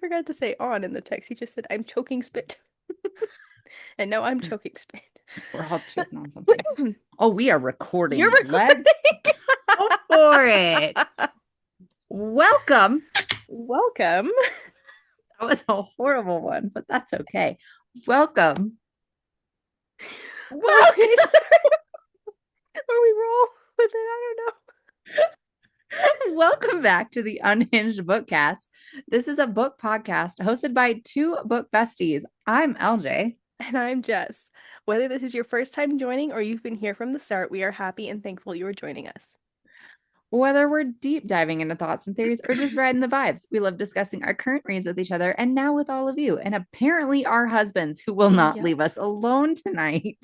forgot to say on in the text. He just said, I'm choking spit. And now I'm choking spit. We're all choking on something. Oh, we are You're recording. Let's recording. go for it. Welcome. Welcome. That was a horrible one, but that's okay. Welcome. Okay, Welcome. or we roll with it. I don't know. Welcome back to the Unhinged BookCast. This is a book podcast hosted by two book besties. I'm LJ. And I'm Jess. Whether this is your first time joining or you've been here from the start, we are happy and thankful you are joining us. Whether we're deep diving into thoughts and theories or just riding the vibes, we love discussing our current reads with each other and now with all of you, and apparently our husbands who will not Yep. leave us alone tonight.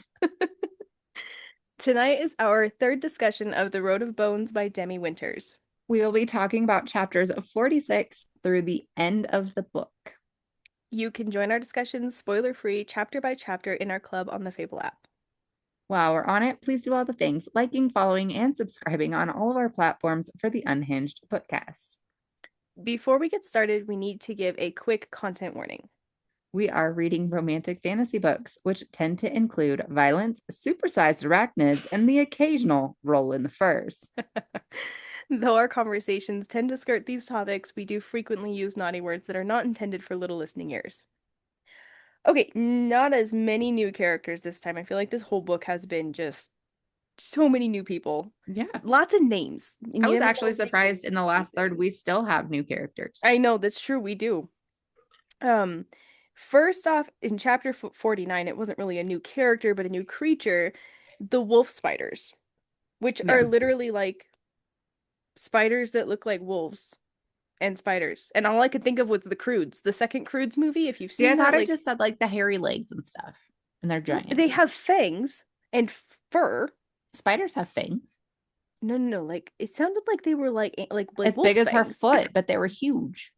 Tonight is our third discussion of The Road of Bones by Demi Winters. We will be talking about chapters 46 through the end of the book. You can join our discussions spoiler-free, chapter by chapter, in our club on the Fable app. While we're on it, please do all the things, liking, following, and subscribing on all of our platforms for the Unhinged BookCast. Before we get started, we need to give a quick content warning. We are reading romantic fantasy books, which tend to include violence, supersized arachnids, and the occasional roll in the furs. Though our conversations tend to skirt these topics, we do frequently use naughty words that are not intended for little listening ears. Okay, not as many new characters this time. I feel like this whole book has been just so many new people. Yeah. Lots of names. And I you was never know actually if they can surprised in the last third, we still have new characters. I know, that's true, we do. Um, First off, in chapter 49, it wasn't really a new character, but a new creature, the wolf spiders, which Yeah. are literally like spiders that look like wolves and spiders. And all I could think of was the Croods, the second Croods movie. If you've See, I seen that, thought it like just said like the hairy legs and stuff, and they're giant. they have fangs and fur. Spiders have fangs. No, no, no. Like it sounded like they were like As wolf big as her fangs. foot, but they were huge.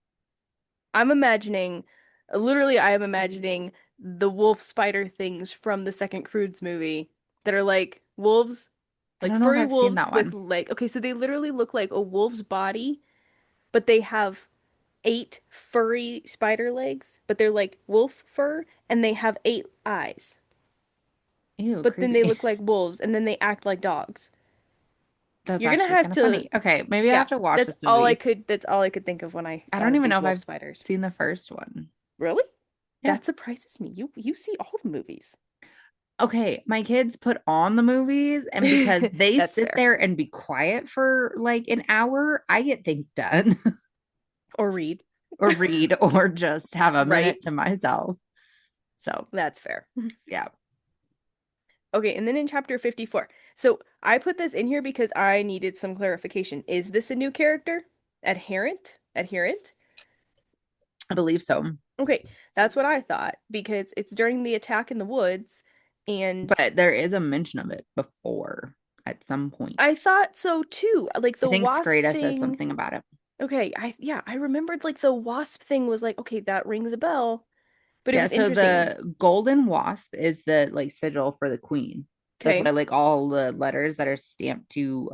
I'm imagining, literally, I am imagining the wolf spider things from the second Croods movie that are like wolves, I like don't know if furry I've seen wolves that with one. like, okay, so they literally look like a wolf's body, but they have 8 furry spider legs, but they're like wolf fur, and they have 8 eyes. Ew, But then they creepy. look like wolves, and then they act like dogs. That's You're gonna actually have kind of to, funny. Okay, maybe I yeah, have to watch this movie. that's all I could think of when I I thought don't of even know these if wolf I've spiders. seen the first one. Really? Yeah. That surprises me. You see all the movies. Okay, my kids put on the movies, and because they That's sit fair. there and be quiet for like an hour, I get things done Or read. or read or just have a Right. minute to myself. So, That's fair. yeah. Okay, and then in chapter 54. So I put this in here because I needed some clarification. Is this a new character? Adherent? Adherent? I believe so. Okay, that's what I thought because it's during the attack in the woods, and But there is a mention of it before at some point. I thought so too. Like I the think wasp Skreda says thing. something about it. Okay, I remembered like the wasp thing was like, okay, that rings a bell, but it Yeah, was so interesting. the golden wasp is the like sigil for the queen. That's why Okay. like all the letters that are stamped to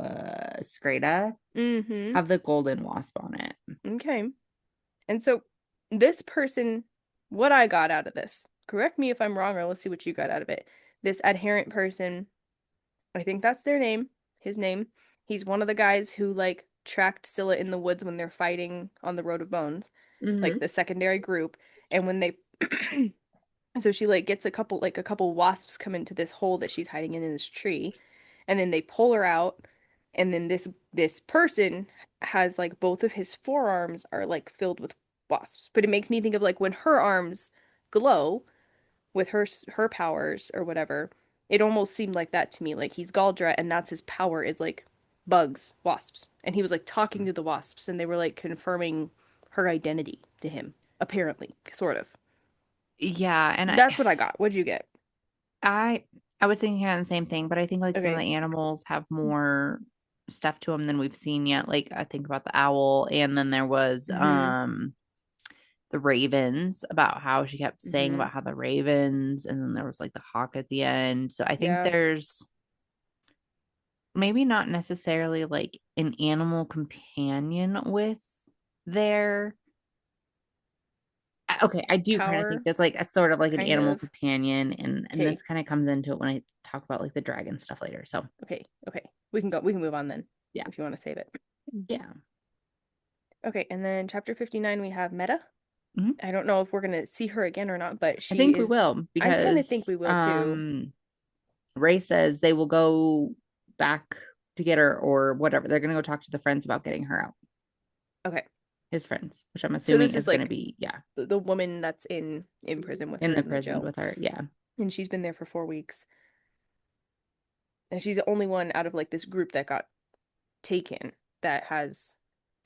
Skreda Mm-hmm. have the golden wasp on it. Okay. And so this person, what I got out of this, correct me if I'm wrong, or let's see what you got out of it. This adherent person, I think that's their name, his name. He's one of the guys who like tracked Scylla in the woods when they're fighting on the Road of Bones, like Mm-hmm. the secondary group. And when they so she like gets a couple wasps come into this hole that she's hiding in this tree, and then they pull her out, and then this person has like both of his forearms are like filled with wasps. But it makes me think of like when her arms glow with her powers or whatever. It almost seemed like that to me. Like he's Galdra, and that's his power is like bugs, wasps. And he was like talking to the wasps, and they were like confirming her identity to him, apparently, sort of. Yeah, and That's what I got. What'd you get? I I was thinking of the same thing, but I think like some of Okay. the animals have more stuff to them than we've seen yet. Like I think about the owl, and then there was Mm-hmm. the ravens, about how she kept saying Mm-hmm. about how the ravens, and then there was like the hawk at the end. So I think Yeah. there's maybe not necessarily like an animal companion with their I do kind of think tower, that's like a sort of like an kind animal of. companion, and Okay, this kind of comes into it when I talk about like the dragon stuff later. So okay. We can move on then yeah, if you want to save it. yeah. Okay, and then chapter 59 we have Meta. Mhm. I don't know if we're gonna see her again or not, but I she think we is. will I kind of think we because will too. Ray says they will go back to get her or whatever. They're gonna go talk to the friends about getting her out. Okay, His friends, which I'm so assuming this is is gonna like be yeah the woman that's in prison with in her the in the prison jail, with her. Yeah, and she's been there for 4 weeks, and she's the only one out of like this group that got taken that has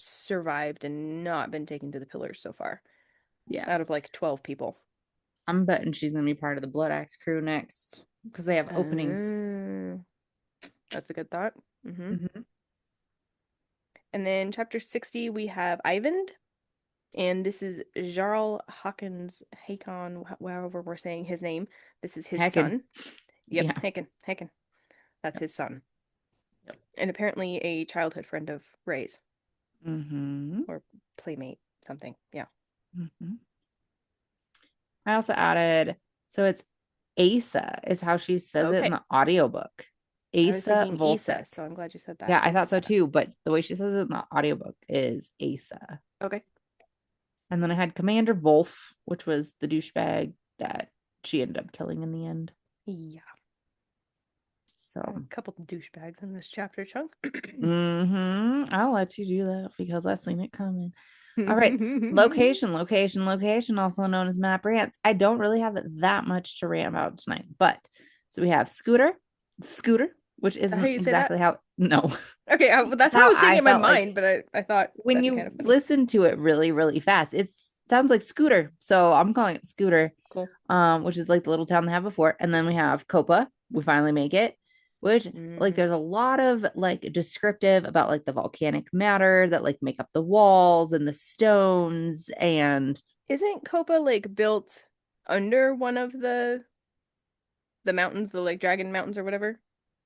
survived and not been taken to the pillars so far, yeah. out of like 12 people. I'm betting she's gonna be part of the Blood Axe crew next because they have openings. Uh, that's a good thought. Mhm. And then chapter 60, we have Ivan, and this is Jarl Hawkins Hakon, however we're saying his name. This is his Heckin'. son. Yep, Yeah. Hakon. That's Yep. his son. Yep. And apparently a childhood friend of Ray's, Mm-hmm. or playmate, something. Yeah. Mm-hmm. I also added, so it's Asa is how she says it in Okay. the audiobook. I was Asa thinking Issa, Volsek. so I'm glad you said that. Yeah, I thought so Issa. too, but the way she says it in the audiobook is Asa. Okay. And then I had Commander Wolf, which was the douchebag that she ended up killing in the end. Yeah. A So, couple of douchebags in this chapter chunk. I'll let you do that because I seen it coming. All right. Location, also known as map rants. I don't really have that much to rant about tonight, but so we have Scooter, which Is that how isn't you say that? exactly how, no, Okay, that's it's how I how was saying it I in my felt like mind, but I thought when that'd be kind you of funny. listen to it really, really fast. It sounds like Scooter. So I'm calling it Scooter, Cool. which is like the little town they had before. And then we have Copa. We finally make it, which like Hmm. there's a lot of like descriptive about like the volcanic matter that like make up the walls and the stones and Isn't Copa like built under one of the mountains, the like Dragon Mountains or whatever?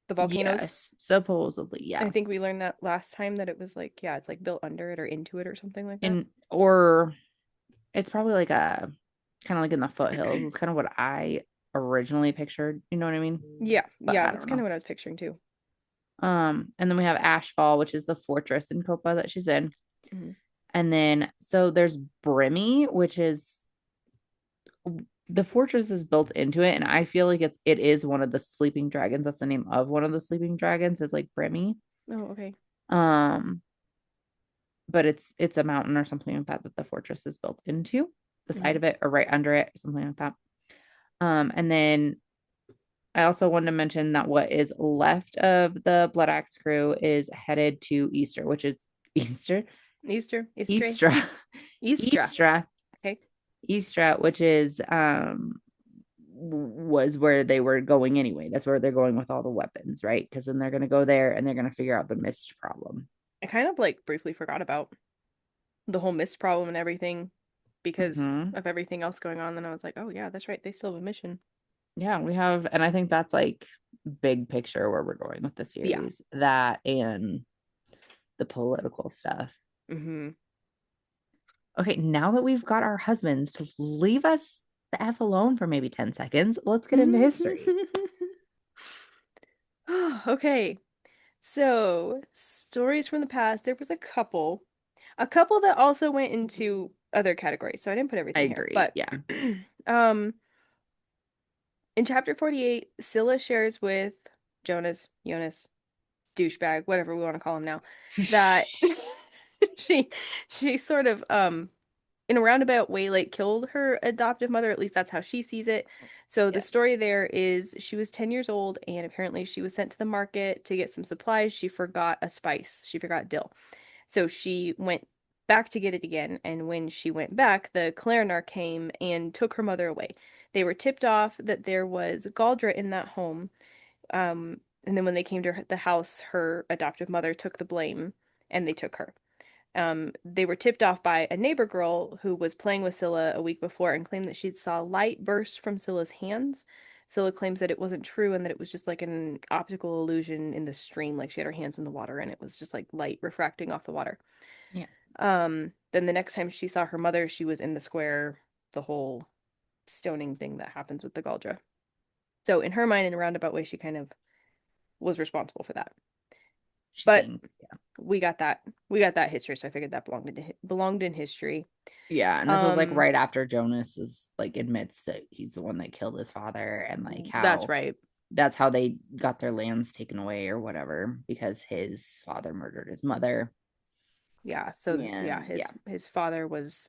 The volcanoes? yes, supposedly, I yeah. think we learned that last time that it was like, yeah, it's like built under it or into it or something like that. And or it's probably like a kind of like in the foothills. It's kind of what I originally pictured, you know what I mean? Yeah, But yeah, I that's don't kind know. of what I was picturing too. And then we have Ashfall, which is the fortress in Copa that she's in. Hmm. And then so there's Brimmy, which is the fortress is built into it, and I feel like it is one of the sleeping dragons. That's the name of one of the sleeping dragons, is like Brimmy. Oh, okay. Um, but it's a mountain or something like that the fortress is built into, the side Hmm. of it or right under it, something like that. And then I also wanted to mention that what is left of the Blood Axe crew is headed to Easter, which is Easter, Easter, Easter, Eastra, Eastra. Eastra, Okay. Eastra, which is was where they were going anyway. That's where they're going with all the weapons, right? Because then they're gonna go there and they're gonna figure out the mist problem. I kind of like briefly forgot about the whole mist problem and everything because Mm-hmm. of everything else going on. Then I was like, oh yeah, that's right. They still have a mission. Yeah, we have, and I think that's like big picture where we're going with the Yeah. series. That and the political stuff. Hmm. Okay, now that we've got our husbands to leave us the F alone for maybe 10 seconds, let's get into history. Okay. So, stories from the past. There was a couple that also went into other categories. So I didn't put I everything here, agree. but Yeah. um in chapter 48, Scylla shares with Jonas, douchebag, whatever we want to call him now, that she she sort of in a roundabout way like killed her adoptive mother. At least that's how she sees it. So the Yeah. story there is she was 10 years old and apparently she was sent to the market to get some supplies. She forgot a spice. She forgot dill. So she went back to get it again, and when she went back, the Clarinar came and took her mother away. They were tipped off that there was Galdra in that home. And then when they came to the house, her adoptive mother took the blame and they took her. They were tipped off by a neighbor girl who was playing with Scylla a week before and claimed that she'd saw light burst from Scylla's hands. Scylla claims that it wasn't true and that it was just like an optical illusion in the stream, like she had her hands in the water and it was just like light refracting off the water. Yeah. Then the next time she saw her mother, she was in the square the whole stoning thing that happens with the Galdra. So in her mind, in a roundabout way, she kind of was responsible for that. She But thinks, yeah. we got that history, so I figured that belonged in history. Yeah, and this was like Um, right after Jonas is like admits that he's the one that killed his father, and like that's how right. that's how they got their lands taken away or whatever because his father murdered his mother. Yeah, so yeah, And yeah, his father was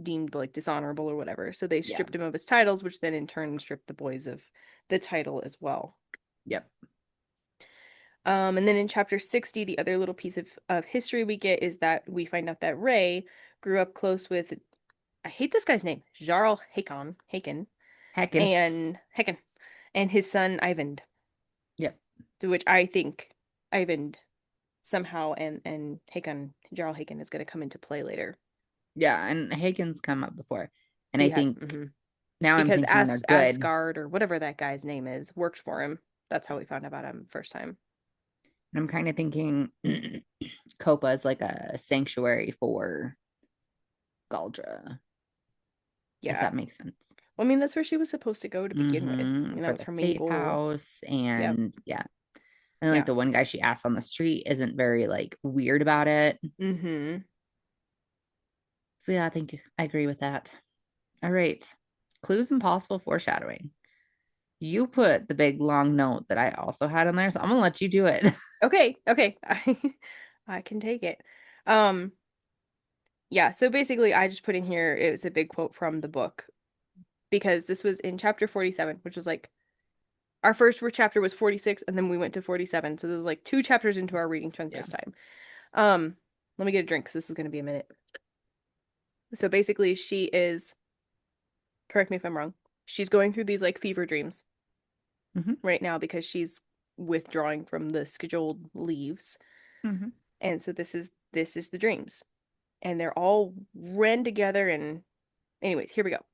deemed like dishonorable or whatever. So they yeah, stripped him of his titles, which then in turn stripped the boys of the title as well. yep. And then in chapter 60, the other little piece of history we get is that we find out that Ray grew up close with, I hate this guy's name, Jarl Haken, Heckin. and and his son Ivan, Yep. to which I think Ivan somehow and Jarl Haken is going to come into play later. Yeah, and Hagen's come up before. And I He has, think now I'm because thinking they're good. Asgard or whatever that guy's name is worked for him. That's how we found out about him first time. And I'm kind of thinking Copa is like a sanctuary for Galdra, if Yeah. that makes sense. Well, I mean, that's where she was supposed to go to begin with. I mean, that For was the her main safe goal. house. Yep. And yeah. And like Yeah. the one guy she asked on the street isn't very like weird about it. Mm-hmm. So yeah, I think I agree with that. All right. Clues and possible foreshadowing. You put the big long note that I also had in there, so I'm gonna let you do it. Okay. Okay. I can take it. Um, yeah, so basically I just put in here it was a big quote from the book because this was in chapter 47, which was like our first chapter was 46 and then we went to 47. So there was like two chapters into our reading chunk Yeah. this time. Um, let me get a drink because this is going to be a minute. So basically she is, correct me if I'm wrong, she's going through these like fever dreams Mm-hmm. right now because she's withdrawing from the scheduled leaves. Mm-hmm. And so this is the dreams. And they're all ran together and anyways, here we go.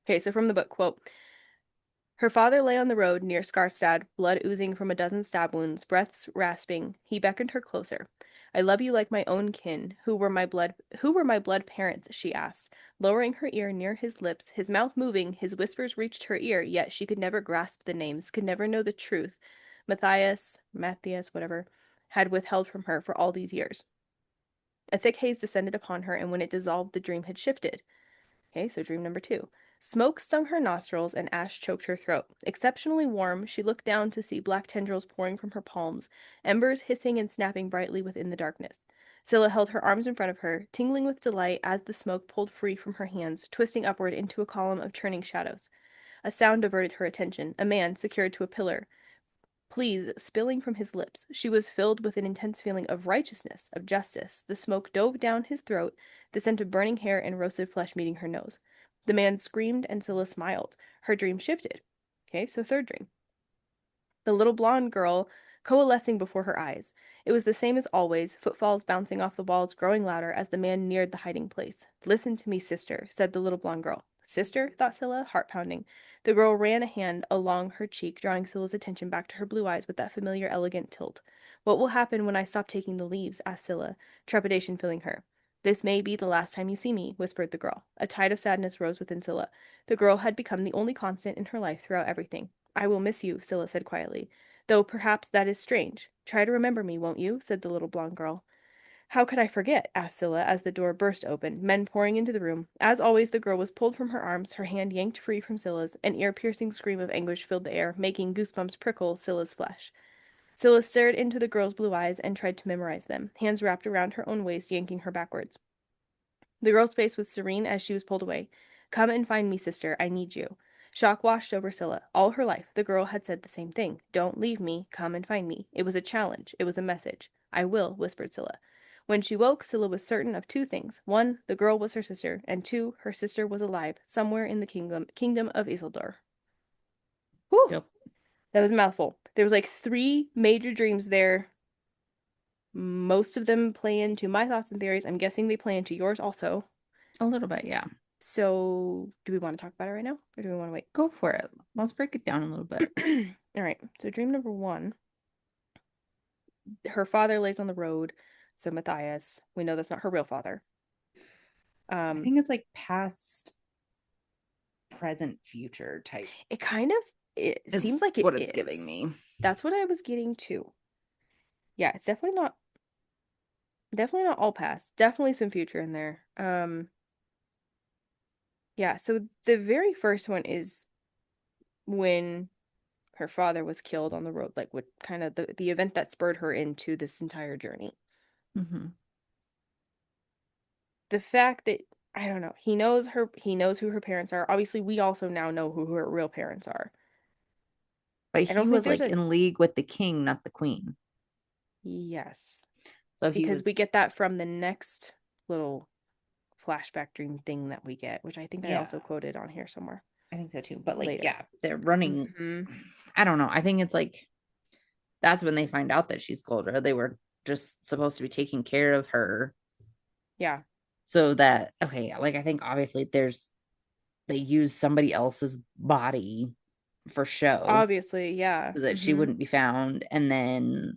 Okay, so from the book, quote, her father lay on the road near Skarstad, blood oozing from a dozen stab wounds, breaths rasping. He beckoned her closer. I love you like my own kin. Who were my blood parents? She asked, lowering her ear near his lips, his mouth moving, his whispers reached her ear, yet she could never grasp the names, could never know the truth. Matthias, whatever, had withheld from her for all these years. A thick haze descended upon her, and when it dissolved, the dream had shifted. Okay, so dream number two. Smoke stung her nostrils and ash choked her throat. Exceptionally warm, she looked down to see black tendrils pouring from her palms, embers hissing and snapping brightly within the darkness. Scylla held her arms in front of her, tingling with delight as the smoke pulled free from her hands, twisting upward into a column of churning shadows. A sound diverted her attention. A man, secured to a pillar, pleas spilling from his lips. She was filled with an intense feeling of righteousness, of justice. The smoke dove down his throat, the scent of burning hair and roasted flesh meeting her nose. The man screamed and Scylla smiled. Her dream shifted. Okay, so third dream. The little blonde girl coalescing before her eyes. It was the same as always, footfalls bouncing off the walls, growing louder as the man neared the hiding place. Listen to me, sister, said the little blonde girl. Sister? Thought Scylla, heart pounding. The girl ran a hand along her cheek, drawing Scylla's attention back to her blue eyes with that familiar, elegant tilt. What will happen when I stop taking the leaves? Asked Scylla, trepidation filling her. This may be the last time you see me, whispered the girl. A tide of sadness rose within Scylla. The girl had become the only constant in her life throughout everything. I will miss you, Scylla said quietly. Though perhaps that is strange. Try to remember me, won't you? Said the little blonde girl. How could I forget? Asked Scylla as the door burst open, men pouring into the room. As always, the girl was pulled from her arms, her hand yanked free from Scylla's. An ear-piercing scream of anguish filled the air, making goosebumps prickle Scylla's flesh. Scylla stared into the girl's blue eyes and tried to memorize them, hands wrapped around her own waist, yanking her backwards. The girl's face was serene as she was pulled away. Come and find me, sister. I need you. Shock washed over Scylla. All her life, the girl had said the same thing. Don't leave me. Come and find me. It was a challenge. It was a message. I will, whispered Scylla. When she woke, Scylla was certain of two things. One, the girl was her sister, and two, her sister was alive, somewhere in the kingdom of Isildur. Whew, Yep. that was a mouthful. There was like three major dreams there. Most of them play into my thoughts and theories. I'm guessing they play into yours also. A little bit, yeah. So, do we want to talk about it right now, or do we want to wait? Go for it. Let's break it down a little bit. All right. So, dream number one, her father lays on the road. So, Matthias, we know that's not her real father. I Um, think it's like past, present, future type it kind of it is seems like it what it's giving is. me. That's what I was getting to. Yeah, it's definitely not all past. Definitely some future in there. Yeah, so the very first one is when her father was killed on the road, like what kind of the event that spurred her into this entire journey. Mm-hmm. The fact that I don't know, he knows who her parents are. Obviously, we also now know who her real parents are. But I he don't think was there's like a in league with the king, not the queen. yes, So he because we was, get that from the next little flashback dream thing that we get, which I think I yeah, also quoted on here somewhere I think so too. But like, later. yeah, they're running. Hmm. I don't know. I think it's like that's when they find out that she's Goldra. They were just supposed to be taking care of her Yeah, so that, okay, like I think obviously they use somebody else's body for show obviously, yeah. so that she Hmm. wouldn't be found. And then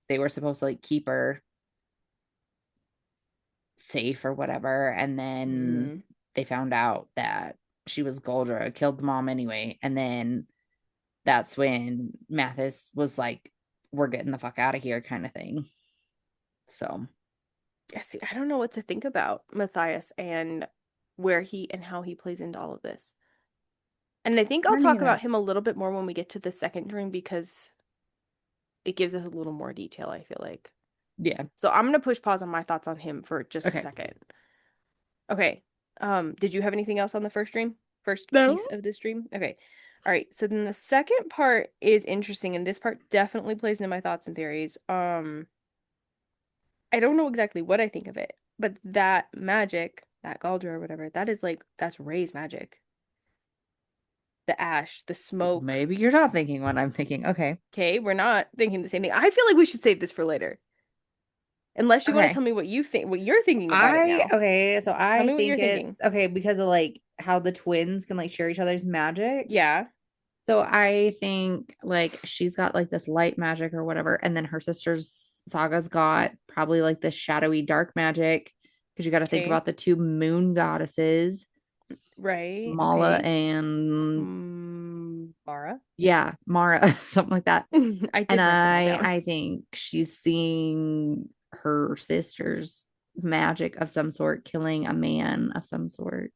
they were supposed to like keep her safe or whatever. And then Hmm. they found out that she was Goldra, killed the mom anyway. And then that's when Mathis was like, we're getting the fuck out of here, kind of thing. So I see. I don't know what to think about Matthias and where he and how he plays into all of this. And I think I'll running talk it about up. him a little bit more when we get to the second dream because it gives us a little more detail, I feel like. Yeah. So I'm gonna push pause on my thoughts on him for just a Okay. second. Okay. Did you have anything else on the first dream? First No. piece of this dream? Okay. All right. So then the second part is interesting, and this part definitely plays into my thoughts and theories. I don't know exactly what I think of it, but that magic, that Galdra or whatever, that is like that's Ray's magic. The ash, the smoke. Maybe you're not thinking what I'm thinking. Okay. Okay, we're not thinking the same thing. I feel like we should save this for later. Unless you want to Okay. tell me what you think, what you're thinking about it now. So Tell I me what you're think it's thinking. okay because of like how the twins can like share each other's magic. Yeah. So I think like she's got like this light magic or whatever, and then her sister's Saga's got probably like this shadowy dark magic because you got to think Okay. about the two moon goddesses, Right. Mala Okay. and Mara. yeah, Mara, something like that. I And did write them all down. I think she's seeing her sister's magic of some sort killing a man of some sort.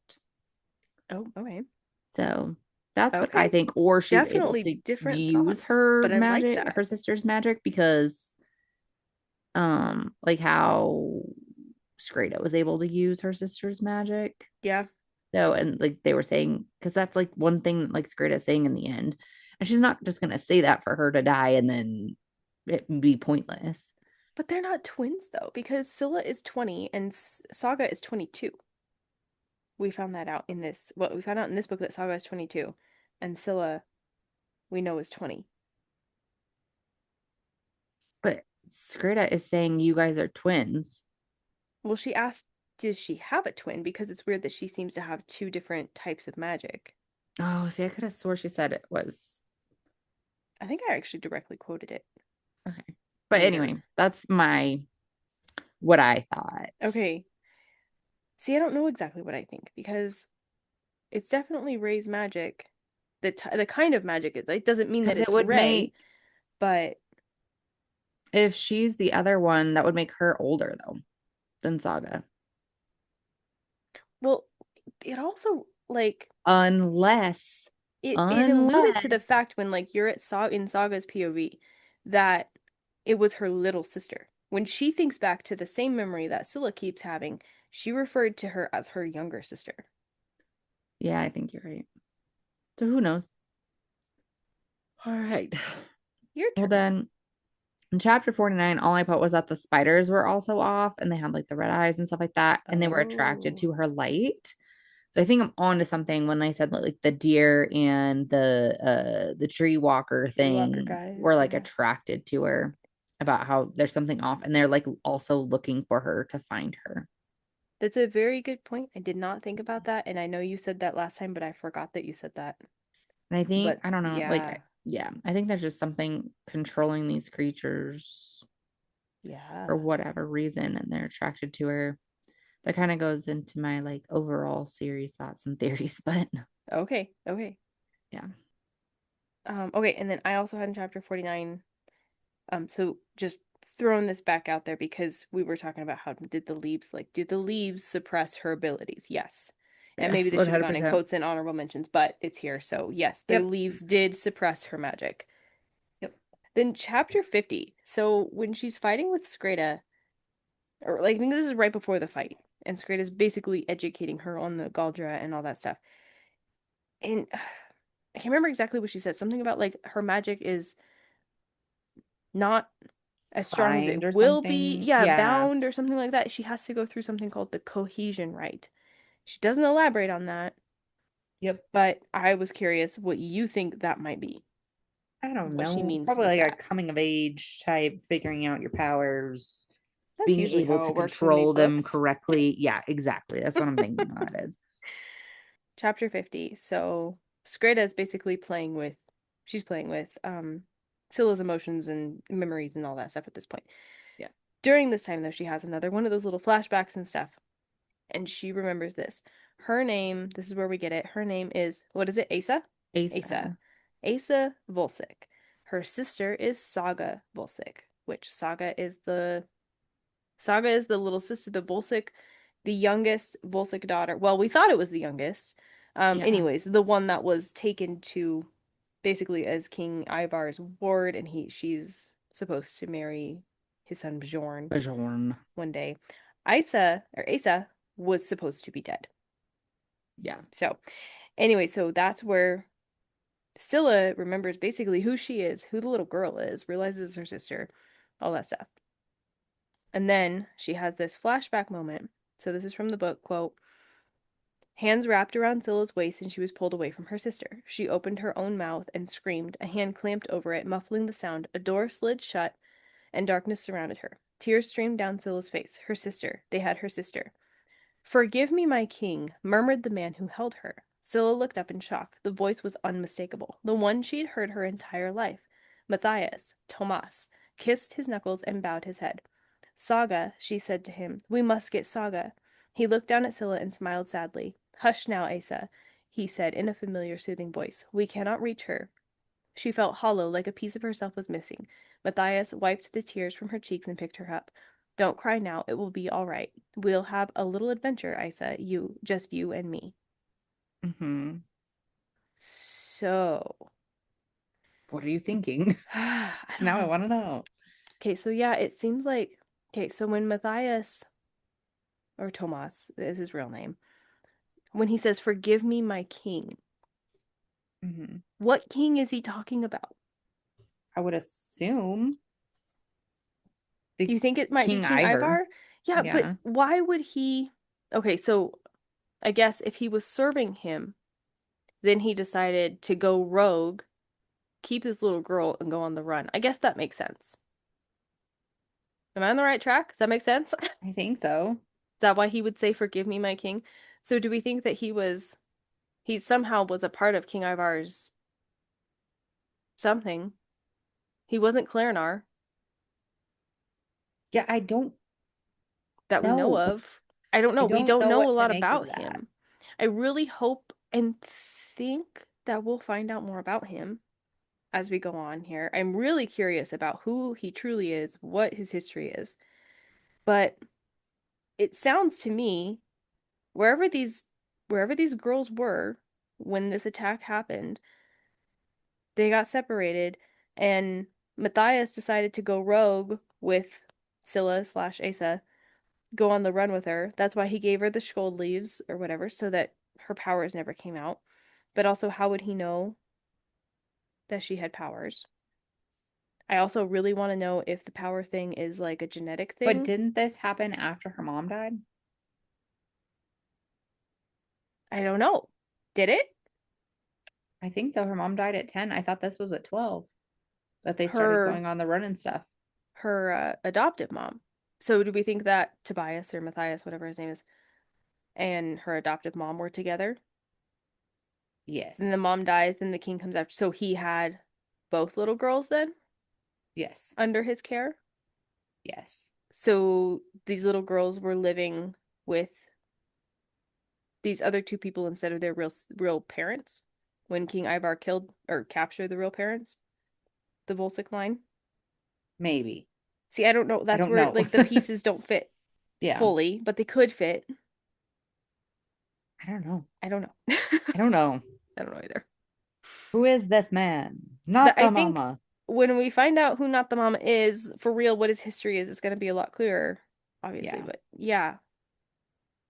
Oh, okay. So that's what I Okay. think. Or she's able Definitely to different use thoughts, her but I like magic, that. her sister's magic, because like how Skreda was able to use her sister's magic. Yeah. So, and like they were saying, because that's like one thing like Skreda is saying in the end. And she's not just gonna say that for her to die and then it be pointless. But they're not twins though, because Scylla is 20 and Saga is 22. We found that out in this. Well, we found out in this book that Saga is 22 and Scylla we know is 20. But Skreda is saying you guys are twins. Well, she asked, does she have a twin? Because it's weird that she seems to have two different types of magic. Oh, see, I could have swore she said it was I think I actually directly quoted it okay. But later. anyway, that's my what I thought. Okay. See, I don't know exactly what I think because it's definitely Ray's magic. The kind of magic it doesn't mean that Because it it's would Ray, make, but if she's the other one, that would make her older though than Saga. well, it also like Unless, it alluded to unless, the fact when like you're at in Saga's POV that it was her little sister. When she thinks back to the same memory that Scylla keeps having, she referred to her as her younger sister. yeah, I think you're right. So who knows? All right. Your Well, turn. then in chapter 49, all I put was that the spiders were also off and they had like the red eyes and stuff like that. And they were attracted Oh, to her light. So I think I'm on to something when I said like the deer and the tree walker tree walker thing were guys, like yeah. attracted to her about how there's something off and they're like also looking for her to find her. That's a very good point. I did not think about that, and I know you said that last time, but I forgot that you said that. And I think, But I don't know, yeah, yeah, I think there's just something controlling these creatures. for Yeah. whatever reason, and they're attracted to her. That kind of goes into my like overall series thoughts and theories, but Okay. Okay. yeah. Okay, and then I also had in chapter 49, so just throwing this back out there because we were talking about how did the leaves suppress her abilities? Yes. And maybe Yes, this should have gone in 100%. quotes and honorable mentions, but it's here. So yes, the Yep. leaves did suppress her magic. Yep. Then chapter 50. So when she's fighting with Skreda, or like I think this is right before the fight, and Skreda's basically educating her on the Galdra and all that stuff. And I can't remember exactly what she said. Something about like her magic is not as strong as Primed it or will be. something. Yeah, Yeah. bound or something like that. She has to go through something called the cohesion rite. She doesn't elaborate on that, Yep. but I was curious what you think that might be. I don't What she know. It's means probably with like a that. coming of age type, figuring out your powers, That's being usually able how to it works in these control them books. correctly. Yeah, exactly. That's what I'm thinking that is. Chapter 50. So Skreda is basically she's playing with Scylla's emotions and memories and all that stuff at this point. Yeah. During this time though, she has another one of those little flashbacks and stuff. And she remembers this. Her name, this is where we get it. Her name is, what is it? Asa? Asa. Asa. Asa Volsic. Her sister is Saga Volsic, which Saga is the little sister, the Volsic, the youngest Volsic daughter. Well, we thought it was the youngest. Yeah. Anyways, the one that was taken to basically as King Ivar's ward, and she's supposed to marry his son Bjorn Bajorn. one day. Asa was supposed to be dead. Yeah. So, anyway, so that's where Scylla remembers basically who she is, who the little girl is, realizes her sister, all that stuff. And then she has this flashback moment. So this is from the book, quote, hands wrapped around Scylla's waist and she was pulled away from her sister. She opened her own mouth and screamed, a hand clamped over it, muffling the sound. A door slid shut and darkness surrounded her. Tears streamed down Scylla's face. Her sister. They had her sister. Forgive me, my king, murmured the man who held her. Scylla looked up in shock. The voice was unmistakable, the one she had heard her entire life. Matthias, Tomas, kissed his knuckles and bowed his head. Saga, she said to him, we must get Saga. He looked down at Scylla and smiled sadly. Hush now, Asa, he said in a familiar, soothing voice. We cannot reach her. She felt hollow, like a piece of herself was missing. Matthias wiped the tears from her cheeks and picked her up. Don't cry now. It will be all right. We'll have a little adventure, Isa. Just you and me. Hmm. So, What are you thinking? I Because don't now I know. want to know. Okay, so yeah, it seems like, okay, so when Matthias, or Tomas is his real name, when he says, forgive me, my king, Hmm. what king is he talking about? I would assume the You think it might be King King Ivor. Ivar? Yeah, but Yeah. why would he? Okay, so I guess if he was serving him, then he decided to go rogue, keep this little girl, and go on the run. I guess that makes sense. Am I on the right track? Does that make sense? Is I think so. that why he would say, forgive me, my king? So do we think that he somehow was a part of King Ivar's something? He wasn't Clarenar Yeah, I don't that we know know. of. I don't I know. We don't don't know know a what to lot make of about that. him. I really hope and think that we'll find out more about him as we go on here. I'm really curious about who he truly is, what his history is. But it sounds to me wherever these wherever these girls were when this attack happened, they got separated and Matthias decided to go rogue with Scylla slash Asa, go on the run with her. That's why he gave her the Scold leaves or whatever, so that her powers never came out. But also, how would he know that she had powers? I also really want to know if the power thing is like a genetic But thing. didn't this happen after her mom died? I don't know. Did it? I think so. Her mom died at 10. I thought this was at 12 that they started Her going on the run and stuff. adoptive mom. So do we think that Tobias or Matthias, whatever his name is, and her adoptive mom were together? Then Yes. the mom dies, then the king comes after. So he had both little girls then Yes. under his care? Yes. So these little girls were living with these other two people instead of their real parents when King Ivar killed or captured the real parents, the Volsic line. Maybe. See, I don't know. I That's don't where know. like the pieces don't fit Yeah. fully, but they could fit. I don't know. I don't know. I don't know. I don't know either. Who is this man? Not That I the think mama. when we find out who Not the Mama is for real, what his history is, it's going to be a lot clearer, obviously. Yeah. But yeah.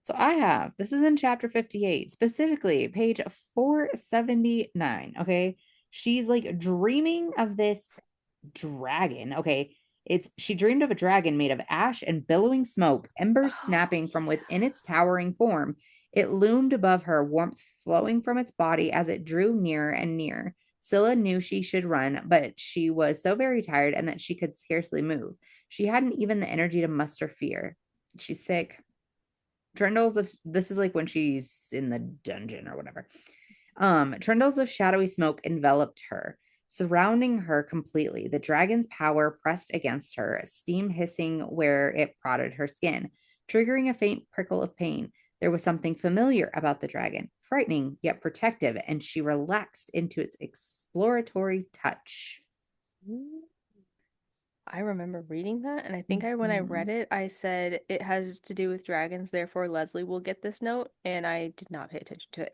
So I have, this is in chapter 58, specifically page 479. Okay. She's like dreaming of this dragon. Okay. She dreamed of a dragon made of ash and billowing smoke, embers Oh snapping from within yeah. its towering form. It loomed above her, warmth flowing from its body as it drew nearer and nearer. Scylla knew she should run, but she was so very tired and that she could scarcely move. She hadn't even the energy to muster fear. She's sick. Trindles of this is like when she's in the dungeon or whatever. Trindles of shadowy smoke enveloped her, surrounding her completely. The dragon's power pressed against her, steam hissing where it prodded her skin, triggering a faint prickle of pain. There was something familiar about the dragon, frightening yet protective, and she relaxed into its exploratory touch. I remember reading that, and I think when I read Mhm. it, I said it has to do with dragons, therefore Leslie will get this note, and I did not pay attention to it.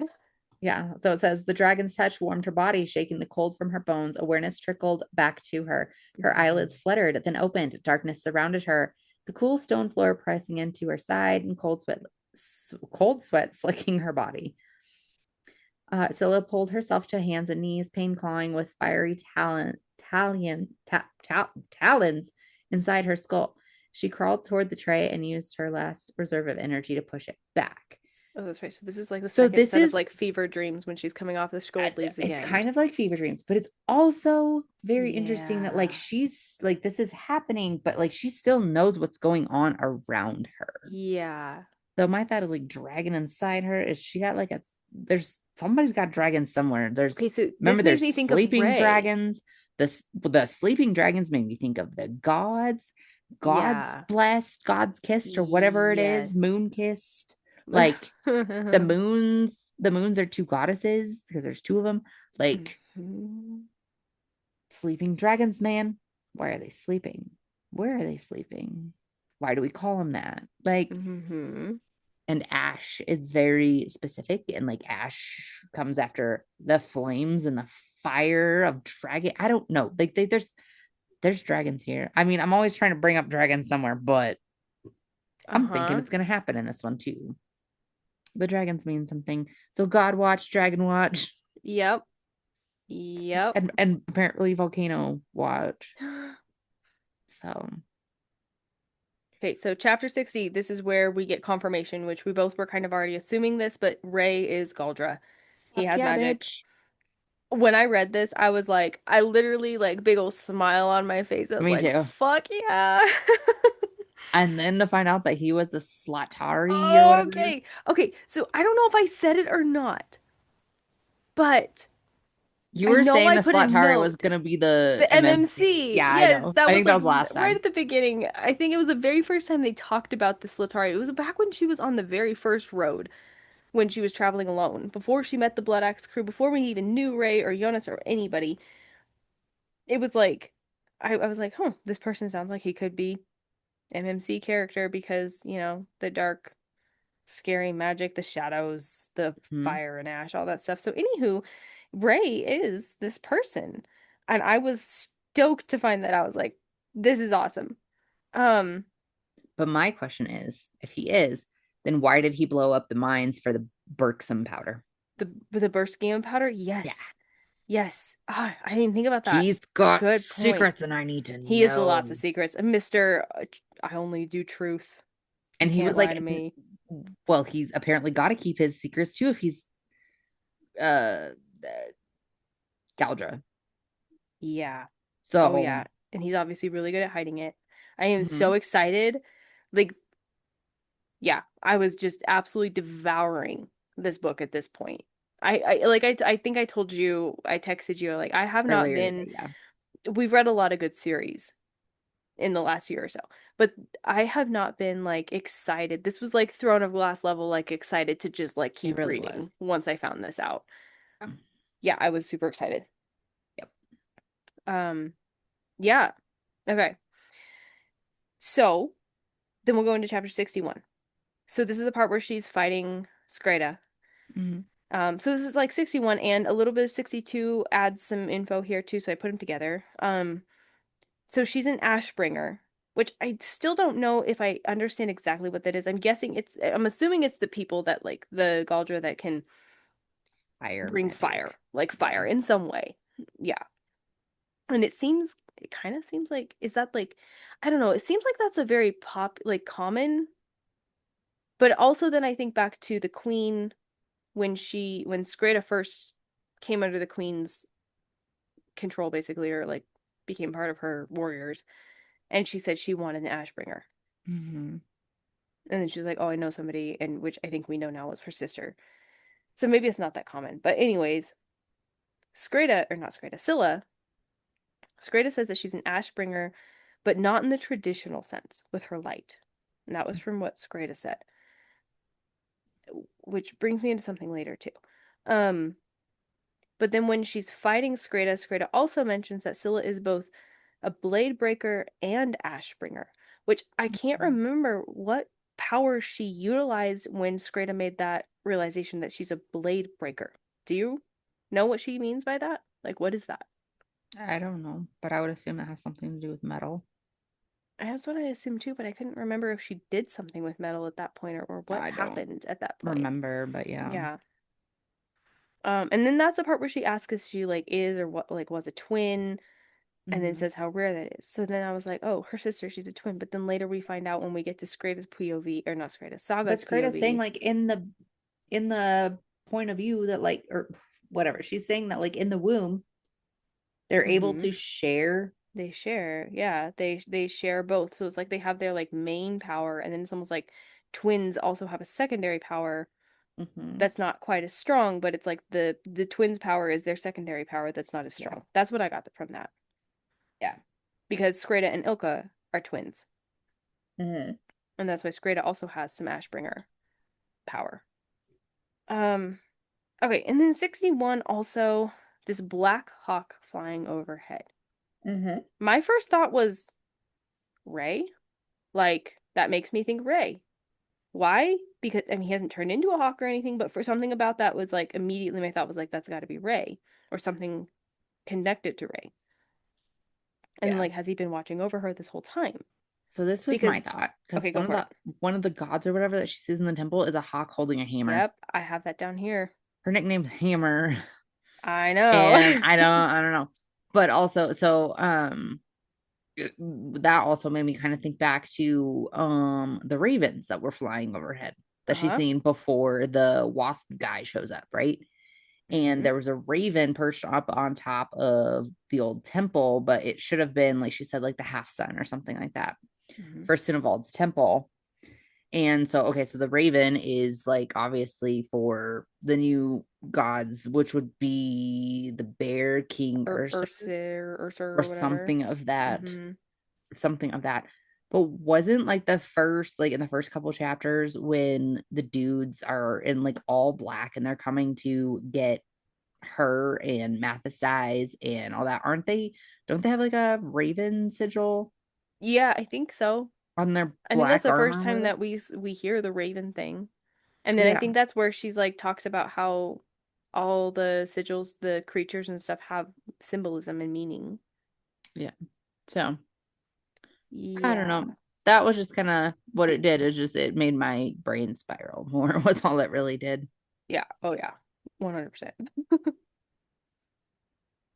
Yeah. So it says the dragon's touch warmed her body, shaking the cold from her bones. Awareness trickled back to her. Her eyelids fluttered, then opened. Darkness surrounded her. The cool stone floor pressing into her side, and cold sweat slicking her body. Scylla pulled herself to hands and knees, pain clawing with fiery talons inside her skull. She crawled toward the tray and used her last reserve of energy to push it back. Oh, that's right. So this is like the So second this set of is like fever dreams when she's coming off the gold leaves it's again. kind of like fever dreams, but it's also very interesting that like Yeah. she's like this is happening, but like she still knows what's going on around her. Yeah. So my thought is like dragon inside her. Is she got like there's somebody's got dragons somewhere. There's Okay, so remember this makes me there's think of sleeping Ray. dragons. The sleeping dragons made me think of the gods, God's Yeah. blessed, God's kissed, or whatever it is, Yes. moon kissed. Like the moons are two goddesses because there's two of them. Like Mhm. sleeping dragons, man. Why are they sleeping? Where are they sleeping? Why do we call them that? Like, Mhm. and ash is very specific, and like ash comes after the flames and the fire of dragon. I don't know. Like, there's dragons here. I mean, I'm always trying to bring up dragons somewhere, but I'm thinking Uh-huh. it's gonna happen in this one too. The dragons mean something. So God watch, dragon watch, Yep. Yep. and apparently volcano watch. So Okay, so chapter 60, this is where we get confirmation, which we both were kind of already assuming this, but Ray is Galdra. He fuck has yeah, magic. bitch. When I read this, I was like, I literally like big old smile on my face. I was Me like, too. fuck yeah. And then to find out that he was a Slatari or whatever it is. Okay. Okay, so I don't know if I said it or not, but You I were know saying I the put a Slatari was note. gonna be the The MMC. MMC. Yeah, I Yes, know. that I was think that like was last right time. at the beginning. I think it was the very first time they talked about the Slatari. It was back when she was on the very first road when she was traveling alone, before she met the Blood Axe crew, before we even knew Ray or Jonas or anybody. It was like I was like, huh, this person sounds like he could be MMC character because, the dark, scary magic, the shadows, the Hmm. fire and ash, all that stuff. So anywho, Ray is this person. And I was stoked to find that. I was like, this is awesome. Um, But my question is, if he is, then why did he blow up the mines for the Berksum powder? the burst game powder, Yeah. yes. Yes. Ah, I didn't think about that. He's got Good point. secrets and I need to He has lots of know. secrets. Mr. I only do truth. You And he can't was lie like, to me. well, he's apparently got to keep his secrets too if he's uh Galdra. Yeah. Oh So, yeah. And he's obviously really good at hiding it. I am so mhm. excited. Like, yeah, I was just absolutely devouring this book at this point. I think I told you, I texted you, like, I have not Earlier been, today, yeah. we've read a lot of good series. in the last year or so. But I have not been like excited. This was like Throne of Glass level, like excited to just like It keep really was. reading once I found this out. Um, Yeah, I was super excited. Yep. Um, yeah. Okay. So then we'll go into chapter 61. So this is the part where she's fighting Skreda. Mhm. So this is like 61 and a little bit of 62 adds some info here too, so I put them together. So she's an Ashbringer, which I still don't know if I understand exactly what that is. I'm assuming it's the people that like the Galdra that can Fire bring fire, magic. like Yeah. fire in some way. Yeah. And it kind of seems like, is that like, I don't know, it seems like that's a very like common, but also then I think back to the queen when Skreda first came under the queen's control basically, or like became part of her warriors, and she said she wanted an Ashbringer. Hmm. And then she was like, "Oh, I know somebody," and which I think we know now was her sister. So maybe it's not that common. But anyways, Skreda or not Skreda, Scylla. Skreda says that she's an Ashbringer, but not in the traditional sense with her light. And that was from what Skreda said, which brings me into something later too. Um, but then when she's fighting Skreda, Skreda also mentions that Scylla is both a blade breaker and Ashbringer, which I can't remember what power she utilized when Skreda made that realization that she's a blade breaker. Do you know what she means by that? Like, what is that? I don't know, but I would assume it has something to do with metal. That's what I assumed too, but I couldn't remember if she did something with metal at that point or what I don't happened at that point. remember, but yeah. Yeah. And then that's the part where she asks if she like is or what like was a twin, and then Hmm. says how rare that is. So then I was like, oh, her sister, she's a twin. But then later we find out when we get to Skreda's POV, or not Skreda, But Saga's Skrita's saying POV. like in the point of view that like or whatever, she's saying that like in the womb, they're able Mm-hmm. to share. They share, yeah, they share both. So it's like they have their like main power, and then it's almost like twins also have a secondary power Hmm. that's not quite as strong, but it's like the twins' power is their secondary power that's not as Yeah. strong. That's what I got from that Yeah. because Skreda and Ilka are twins, Hmm. and that's why Skreda also has some Ashbringer power. Um, Okay, and then 61 also this black hawk flying overhead. Hmm. My first thought was Ray. Like that makes me think Ray. Why? Because I mean he hasn't turned into a hawk or anything, but for something about that was like immediately my thought was like that's got to be Ray or something connected to Ray. And then Yeah. like has he been watching over her this whole time? So this was my Because thought because okay, go for it. one of the gods or whatever that she sees in the temple is a hawk holding a hammer. Yep, I have that down here. Her nickname's Hammer, I and know. I don't know, but also that also made me kind of think back to the ravens that were flying overhead that she's Uh-huh. seen before the wasp guy shows up, right? And Mm-hmm. there was a raven perched up on top of the old temple, but it should have been like she said, like the half sun or something like that Mm-hmm. for Sinevald's temple. And so, okay, so the raven is like obviously for the new gods, which would be the bear king Or Ursa Ursa or or whatever. something of that, Mm-hmm. something of that. But wasn't like the first, like in the first couple chapters when the dudes are in like all black and they're coming to get her and Mathis dies and all that, aren't they? Don't they have like a raven sigil Yeah, I think so. on their I think that's black the armor first or time whatever? that we hear the Raven thing. And then I Yeah, think that's where she's like talks about how all the sigils, the creatures and stuff have symbolism and meaning. yeah. So I don't know. Yeah. That was just kind of what it did. Is just it made my brain spiral more. Was all it really did. Yeah. Oh yeah. 100%.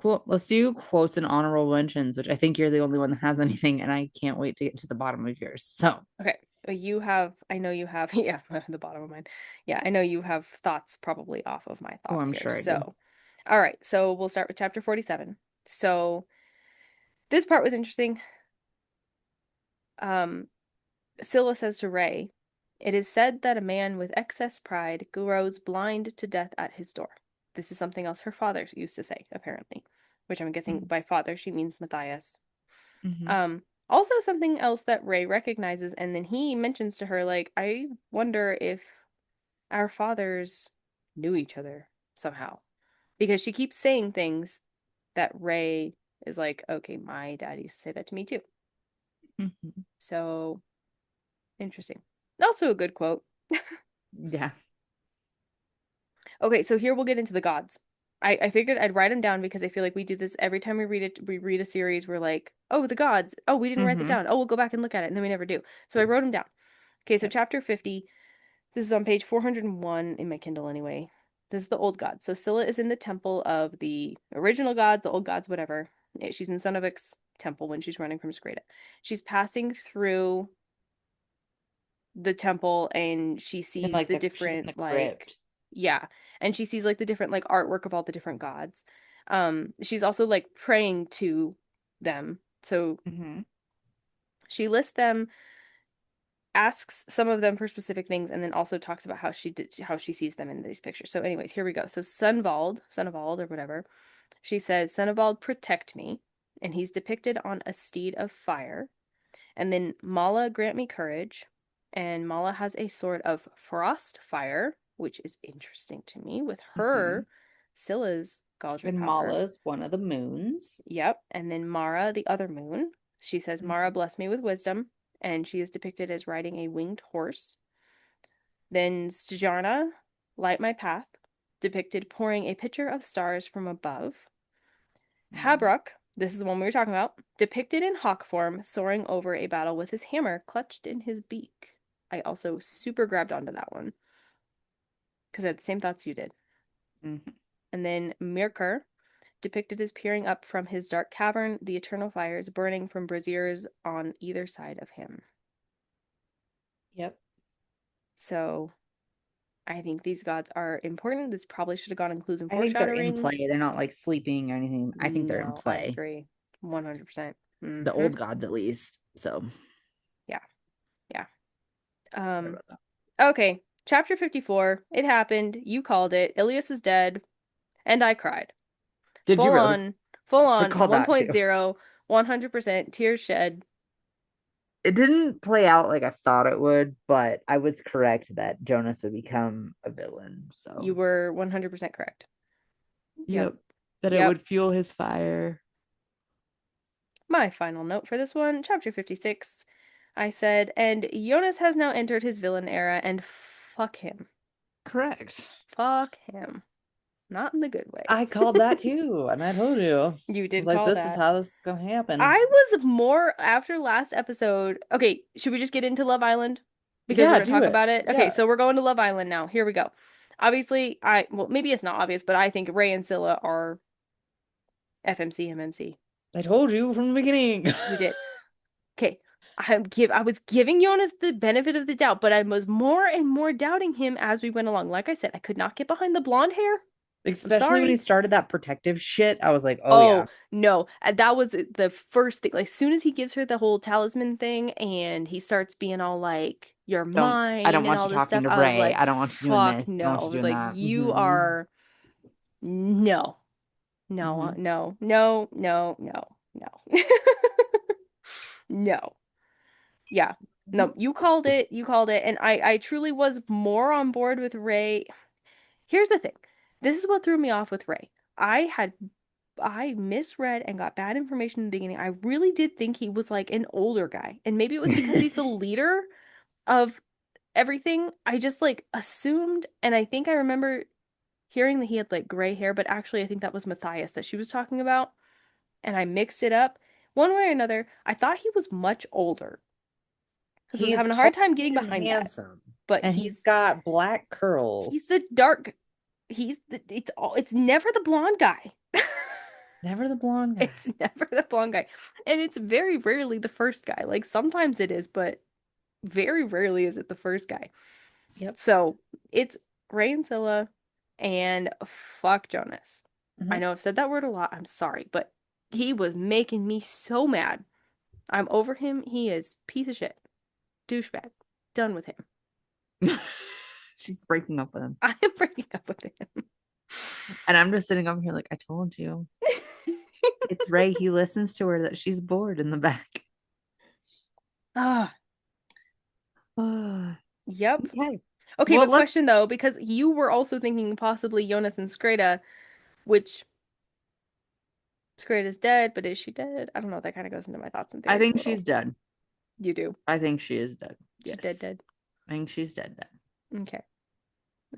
Cool. Let's do quotes and honorable mentions, which I think you're the only one that has anything, and I can't wait to get to the bottom of yours. So, Okay. I know you have, yeah, the bottom of mine. Yeah, I know you have thoughts probably off of my oh, thoughts I'm here. sure I do. So, all right. So we'll start with chapter 47. So this part was interesting. Um, Scylla says to Ray, "It is said that a man with excess pride grows blind to death at his door." This is something else her father used to say, apparently, which I'm guessing by father she means Matthias. Mm-hmm. Um, Also, something else that Ray recognizes, and then he mentions to her, like, I wonder if our fathers knew each other somehow. Because she keeps saying things that Ray is like, okay, my dad used to say that to me too. Mhm. So interesting. Also a good quote. Yeah. Okay, so here we'll get into the gods. I figured I'd write them down because I feel like we do this every time we read it. We read a series. We're like, oh, the gods. Oh, we didn't write that Hmm. down. Oh, we'll go back and look at it, and then we never do. So I wrote them down. Okay, so Yep. chapter 50. This is on page 401 in my Kindle anyway. This is the old gods. So Scylla is in the temple of the original gods, the old gods, whatever. She's in Sunovik's temple when she's running from Skreda. She's passing through the temple and she And sees like the she's in the different like crypt. yeah, and she sees like the different like artwork of all the different gods. She's also like praying to them. So Hmm. she lists them, asks some of them for specific things, and then also talks about how she sees them in these pictures. So anyways, here we go. So Sunvald or whatever. She says, Sunvald, protect me. And he's depicted on a steed of fire. And then Mala, grant me courage. And Mala has a sword of frost fire, which is interesting to me with Hmm. her Scylla's Galdric And power. Mala's one of the moons. Yep. And then Mara, the other moon. She says, Mara, Hmm. bless me with wisdom. And she is depicted as riding a winged horse. Then Stjarna, light my path, depicted pouring a pitcher of stars from above. Habrok, this is the one we were talking about, depicted in hawk form, soaring over a battle with his hammer clutched in his beak. I also super grabbed onto that one because I had the same thoughts you did. Hmm. And then Mirkur, depicted as peering up from his dark cavern, the eternal fires burning from braziers on either side of him. Yep. So I think these gods are important. This probably should have gone in clues and I think they're in foreshadowing. play. They're not like sleeping or anything. I think they're in No, I play. agree. 100%. The Mm-hmm. old gods, at least. So Yeah, yeah. sorry Um, about that. okay. Chapter 54. It happened. You called it. Ilias is dead. And I cried. Did you Full really on, full on recall that too? 1.0, 100% tears shed. It didn't play out like I thought it would, but I was correct that Jonas would become a villain. So You were 100% correct. Yep. yep, that it Yep. would fuel his fire. My final note for this one, chapter 56. I said, and Jonas has now entered his villain era, and fuck him. Correct. Fuck him. Not in the good way. I called that too, and I told you. I You was did like, call this is that. how this is gonna happen. I was more after last episode. Okay, should we just get into Love Island? Because we're Yeah, going to do talk it. about it. Okay, Yeah. so we're going to Love Island now. Here we go. Obviously, well, maybe it's not obvious, but I think Ray and Scylla are FMC, MMC. I told you from the beginning. You did. Okay, I was giving Jonas the benefit of the doubt, but I was more and more doubting him as we went along. Like I said, I could not get behind the blonde hair. I'm Especially when he sorry. started that protective shit. I was like, oh Oh, yeah. no. That was the first thing. Like, as soon as he gives her the whole talisman thing and he starts being all like, you're I don't mine and want all you this talking stuff, to I was Ray. like, I don't want you doing fuck this. I don't want you no. doing Like, that. you are, no, no, Hmm. no, no, no, no, no. No. Yeah. No, you called it. You called it. And I truly was more on board with Ray. Here's the thing. This is what threw me off with Ray. I misread and got bad information in the beginning. I really did think he was like an older guy. And maybe it was because he's the leader of everything. I just like assumed, and I think I remember hearing that he had like gray hair, but actually I think that was Matthias that she was talking about. And I mixed it up. One way or another, I thought he was much older. Because I was He's having a hard tall time getting and behind that. handsome, But and he's got black he's curls. the dark it's never the blonde guy. It's never the blonde It's guy. never the blonde guy. And it's very rarely the first guy. Like sometimes it is, but very rarely is it the first guy. Yep. So it's Ray and Scylla and fuck Jonas. I Hmm. know I've said that word a lot. I'm sorry, but he was making me so mad. I'm over him. He is piece of shit. Douchebag. Done with him. She's breaking up with him. I am breaking up with him. And I'm just sitting over here like, I told you. It's Ray. He listens to her that she's bored in the back. Ah, Okay. yep. Okay, Well, but let's. question though, because you were also thinking possibly Jonas and Skreda, which Skreda's dead, but is she dead? I don't know. That kind of goes into my thoughts and I theories a think she's little. dead. You do. I think she is dead. She's dead, Yes. dead. I think she's dead, dead. Okay.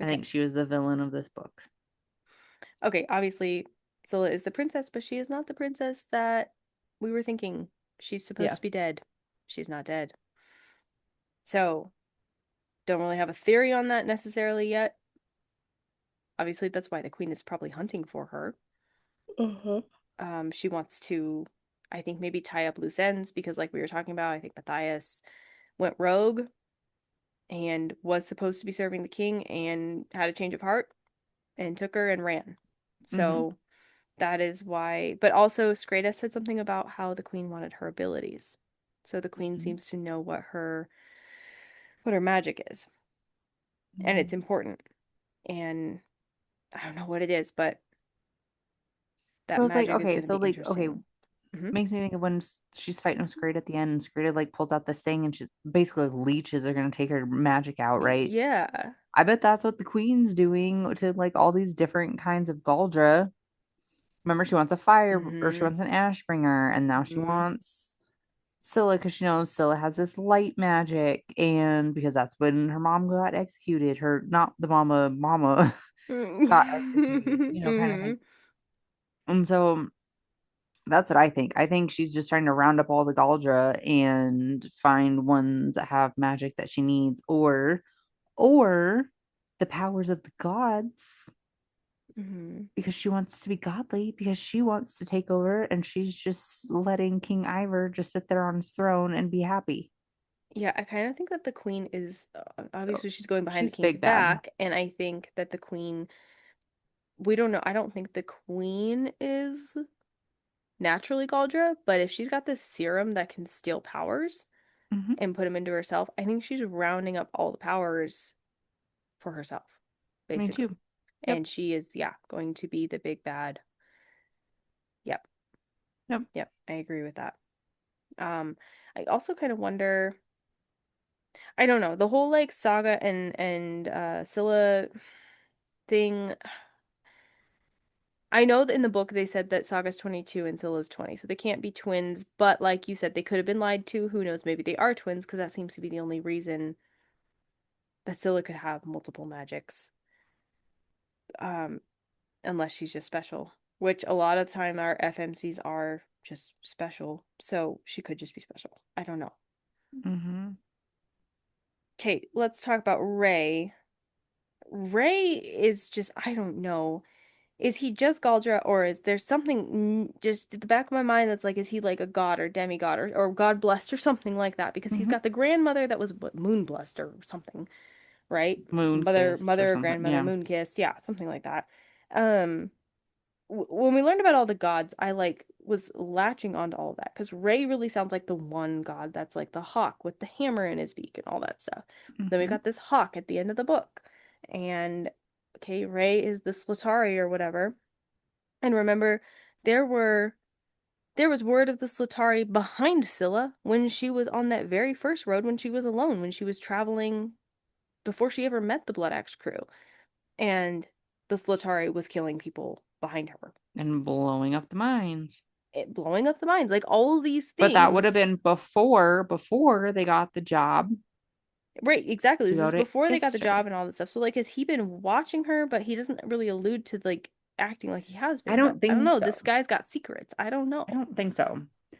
I Okay. think she was the villain of this book. Okay, obviously Scylla is the princess, but she is not the princess that we were thinking. She's supposed Yeah. to be dead. She's not dead. So, don't really have a theory on that necessarily yet. Obviously, that's why the queen is probably hunting for her. Uh-huh. She wants to, I think, maybe tie up loose ends because, like we were talking about, I think Matthias went rogue and was supposed to be serving the king and had a change of heart and took her and ran. Mm-hmm. So that is why. But also, Skreda said something about how the queen wanted her abilities. So the queen seems to know what her magic is, and Mm-hmm. it's important. And I don't know what it is, but that So it's like, magic is okay, going to so be like, okay, interesting. Hmm. makes me think of when she's fighting with Skrita at the end, and Skrita like pulls out this thing, and she's basically leeches are gonna take her magic out, right? Yeah. I bet that's what the queen's doing to like all these different kinds of Galdra. Remember, she wants a fire, or she Hmm. wants an ash bringer, and now she Hmm. wants Scylla because she knows Scylla has this light magic, and because that's when her mom got executed, her not the mama got executed, kind of Hmm. thing. And so that's what I think. I think she's just trying to round up all the Galdra and find ones that have magic that she needs, or the powers of the gods, Hmm. because she wants to be godly, because she wants to take over, and she's just letting King Ivor just sit there on his throne and be happy. Yeah, I kind of think that the queen is Oh, obviously she's going behind the she's king's big bad. back, and I think that the queen, we don't know. I don't think the queen is naturally Galdra, but if she's got this serum that can steal powers Hmm. and put them into herself, I think she's rounding up all the powers for herself, Me basically. too. Yep. And she is, yeah, going to be the big bad. Yep, Yep. yep, I agree with that. Um, I also kind of wonder, I don't know, the whole like Saga and Scylla thing. I know that in the book they said that Saga's 22 and Scylla's 20, so they can't be twins, but like you said, they could have been lied to. Who knows? Maybe they are twins because that seems to be the only reason that Scylla could have multiple magics. Um, unless she's just special, which a lot of the time our FMCs are just special. So she could just be special. I don't know. Hmm. Okay, let's talk about Ray. Ray is just, I don't know. Is he just Galdra, or is there something just at the back of my mind that's like, is he like a god or demigod or god blessed or something like that? Because he's Hmm. got the grandmother that was what, moon blessed or something, right? Moon Mother, kissed or mother, something. grandmother, Yeah. moon kissed, yeah, something like that. Um, when we learned about all the gods, I like was latching onto all of that because Ray really sounds like the one god that's like the hawk with the hammer in his beak and all that stuff. Then we've Hmm. got this hawk at the end of the book, and okay, Ray is the Slatari or whatever. And remember, there were there was word of the Slatari behind Scylla when she was on that very first road when she was alone, when she was traveling before she ever met the Blood Axe crew, and the Slatari was killing people behind her, And blowing up the mines. blowing up the mines. Like all these But that would have things. been before they got the job Right, exactly. to This go is to before they got the Ister. job and all that stuff. So like has he been watching her, but he doesn't really allude to like acting like he has I been. But don't I don't think know, so. this guy's got secrets. I don't I know. don't think so. I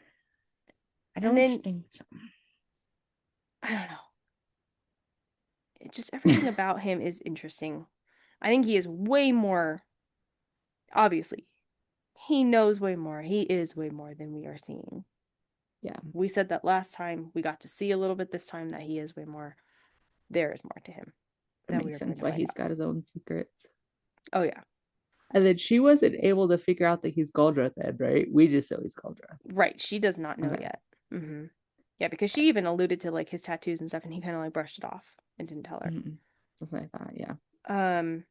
And don't then think so. I don't know. It just everything about him is interesting. I think he is way more obviously. He knows way more. He is way more than we are seeing. Yeah, We said that last time. We got to see a little bit this time that he is way more. There is more to him it that we makes are going sense to why find he's out. got his own secrets. Oh yeah. And then she wasn't able to figure out that he's Goldra then, right? We just know he's Goldra. Right. She does not know Okay. yet. Mm-hmm. Yeah, because she even alluded to like his tattoos and stuff, and he kind of like brushed it off and didn't tell her. Mm-mm. That's what I thought. Yeah. Um.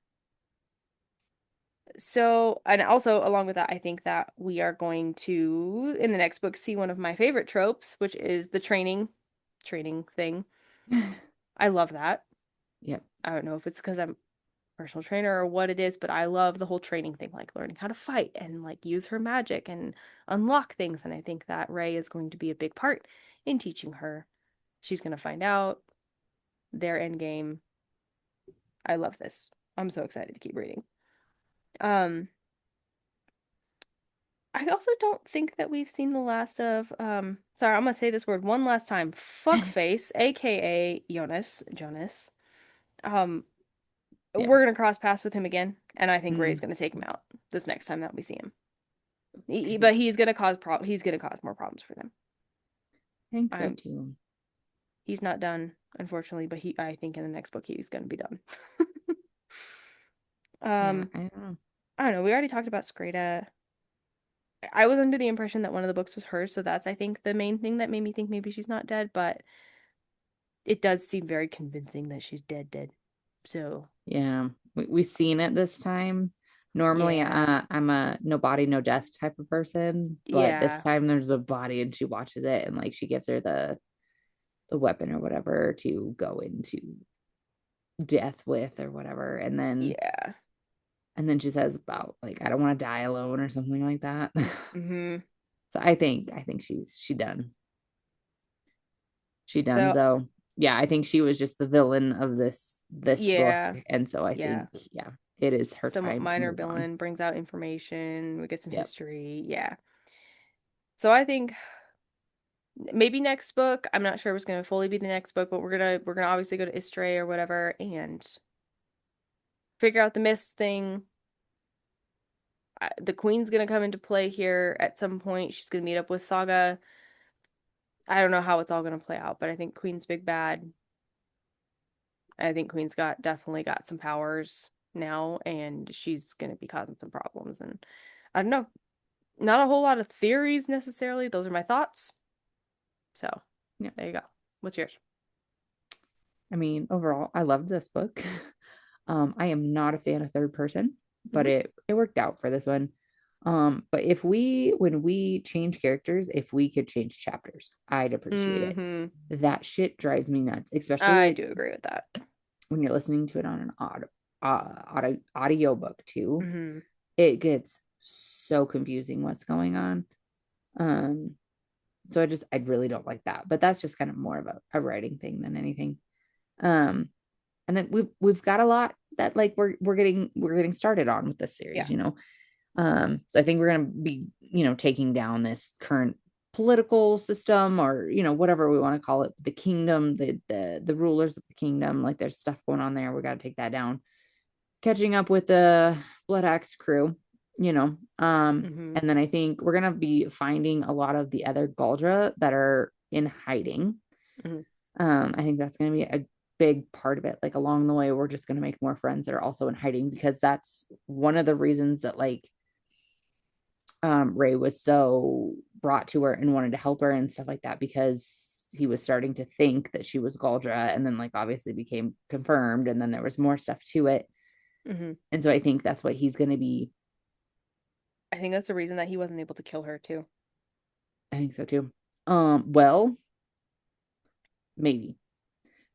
So, and also along with that, I think that we are going to in the next book see one of my favorite tropes, which is the training. training thing. I love that. Yep. I don't know if it's because I'm a personal trainer or what it is, but I love the whole training thing, like learning how to fight and like use her magic and unlock things. And I think that Ray is going to be a big part in teaching her. She's going to find out their end game. I love this. I'm so excited to keep reading. Um, I also don't think that we've seen the last of sorry, I'm gonna say this word one last time. Fuckface, aka Jonas. Um, Yeah. we're gonna cross paths with him again, and I think Ray's Mm, gonna take him out this next time that we see him. I But think he's gonna cause more problems for them. I think so I'm too. he's not done, unfortunately, but he I think in the next book he's gonna be done. Yeah, um, I don't know. I don't know. We already talked about Skreda. I was under the impression that one of the books was hers, so that's I think the main thing that made me think maybe she's not dead, but it does seem very convincing that she's dead. So, Yeah, we seen it this time. Normally, yeah. I'm a no body, no death type of person, but this Yeah. time there's a body and she watches it and like she gives her the weapon or whatever to go into death with or whatever, Yeah. and then she says about like I don't want to die alone or something like that. Mhm. So I think she done. She done. So, So yeah, I think she was just the villain of this book. yeah. And so I Yeah. think, yeah, it is her Somewhat time to minor move on. villain brings out information, we get some Yep. history. Yeah. So I think maybe next book, I'm not sure what's going to fully be the next book, but we're going to obviously go to Istray or whatever and figure out the mist thing. The queen's going to come into play here at some point. She's going to meet up with Saga. I don't know how it's all going to play out, but I think Queen's big bad. I think Queen's got definitely got some powers now, and she's gonna be causing some problems. And I don't know, not a whole lot of theories necessarily. Those are my thoughts. So Yeah. there you go. What's yours? I mean, overall, I loved this book. I am not a fan of third person, but Mm-hmm. it worked out for this one. But if we when we change characters, if we could change chapters, I'd appreciate it. Mm-hmm. That shit drives me nuts, especially I like do agree with that. when you're listening to it on an audio book too. Mm-hmm. It gets so confusing what's going on. Um, so I really don't like that. But that's just kind of more of a writing thing than anything. Um, and then we've got a lot that like we're getting started on with this Yeah. series, you know. So I think we're gonna be, you know, taking down this current political system or you know whatever we want to call it, the kingdom, the rulers of the kingdom. Like there's stuff going on there. We got to take that down, catching up with the Blood Axe crew, you know. Mm-hmm. And then I think we're gonna be finding a lot of the other Galdra that are in hiding. Mm-hmm. I think that's gonna be a big part of it. Like along the way, we're just gonna make more friends that are also in hiding because that's one of the reasons that like Ray was so brought to her and wanted to help her and stuff like that because he was starting to think that she was Galdra and then like obviously became confirmed and then there was more stuff to it. Mm-hmm. And so I think that's what he's going to be. I think that's the reason that he wasn't able to kill her too. I think so too. Well, maybe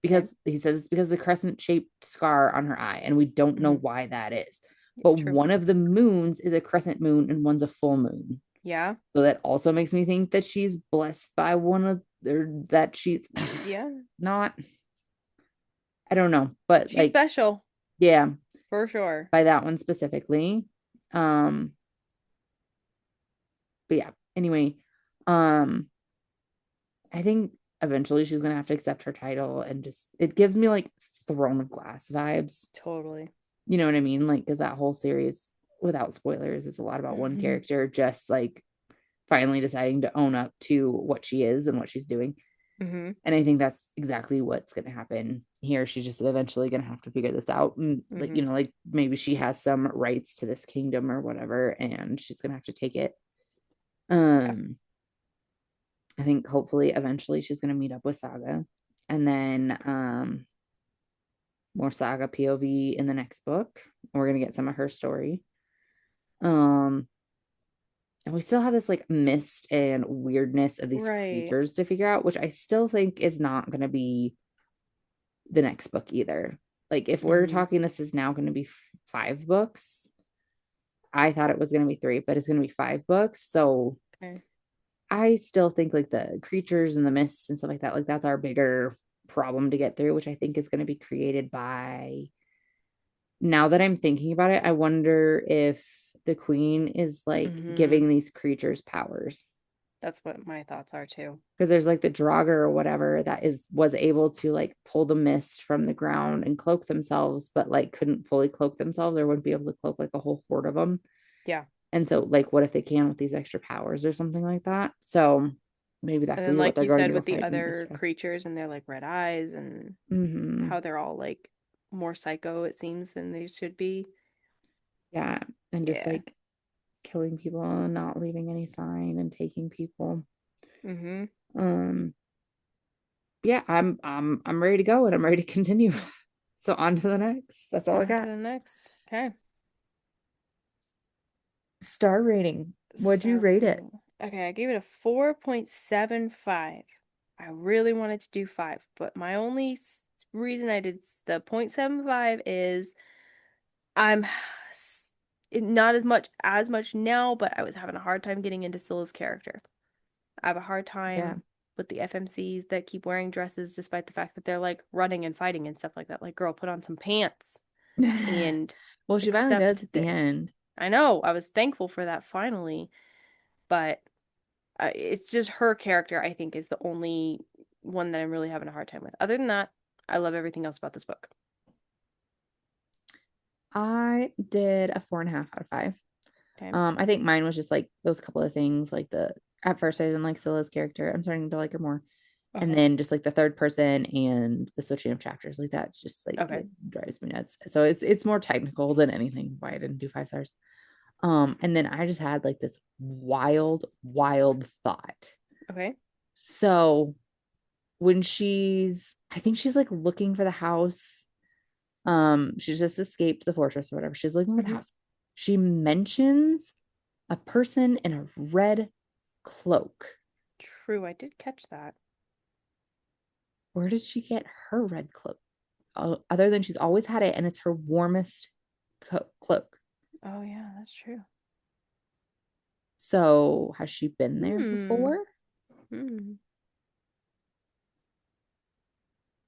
because Okay. he says it's because of the crescent shaped scar on her eye, and we don't know Mm-hmm. why that is. Yeah, But true. one of the moons is a crescent moon and one's a full moon. Yeah. So that also makes me think that she's blessed by one of or that she's Yeah. not. I don't know, but She's like, special yeah, for sure. by that one specifically. Um, but yeah, anyway, um, I think eventually she's gonna have to accept her title and just it gives me like Throne of Glass vibes. Totally. You know what I mean? Like, because that whole series, without spoilers, is a lot about one Mm-hmm. character just like finally deciding to own up to what she is and what she's doing. Mm-hmm. And I think that's exactly what's going to happen here. She's just eventually going to have to figure this out. And, like, Mm-hmm. you know, like maybe she has some rights to this kingdom or whatever, and she's going to have to take it. Yeah. Um, I think hopefully eventually she's going to meet up with Saga and then more Saga POV in the next book. We're going to get some of her story. Um, And we still have this like mist and weirdness of these Right. creatures to figure out, which I still think is not going to be the next book either. Like if we're Mm-hmm. talking, this is now going to be 5 books. I thought it was going to be 3, but it's going to be 5 books. So Okay. I still think like the creatures and the mists and stuff like that's our bigger problem to get through, which I think is going to be created by, now that I'm thinking about it, I wonder if the queen is like Mm-hmm. giving these creatures powers. That's what my thoughts are too. Because there's like the Draugr or whatever that was able to like pull the mist from the ground and cloak themselves, but like couldn't fully cloak themselves or wouldn't be able to cloak like a whole horde of them. Yeah. And so, like, what if they can with these extra powers or something like that? So maybe that And could then be what like they're you going said to go with the fight in other this. creatures and their like red eyes and Mm-hmm. how they're all like more psycho it seems than they should be. Yeah, and just Yeah. like killing people and not leaving any sign and taking people. Mm-hmm. Um, yeah, I'm ready to go and I'm ready to continue. So on to the next. That's all I On to got. the next. Okay. Star rating. What'd you Star rate it? rating. Okay, I gave it a 4.75. I really wanted to do 5, but my only reason I did the 0.75 is I'm not as much now, but I was having a hard time getting into Scylla's character. I have a hard Yeah. time with the FMCs that keep wearing dresses despite the fact that they're like running and fighting and stuff like that. Like, girl, put on some pants and Well, she finally does accept at the this. end. I know, I was thankful for that finally, but it's just her character, I think, is the only one that I'm really having a hard time with. Other than that, I love everything else about this book. I did a 4.5 out of 5. Okay. I think mine was just like those couple of things, like the at first I didn't like Scylla's character. I'm starting to like her more. And Uh-huh. then just like the third person and the switching of chapters, like that's just like Okay. it drives me nuts. So it's more technical than anything why I didn't do 5 stars. And then I just had like this wild thought. Okay. So when I think she's like looking for the house. She just escaped the fortress or whatever. She's looking for the Hmm. house. She mentions a person in a red cloak. True, I did catch that. Where did she get her red cloak? Other than she's always had it and it's her warmest cloak. Oh yeah, that's true. So has she been there Hmm. before? Hmm.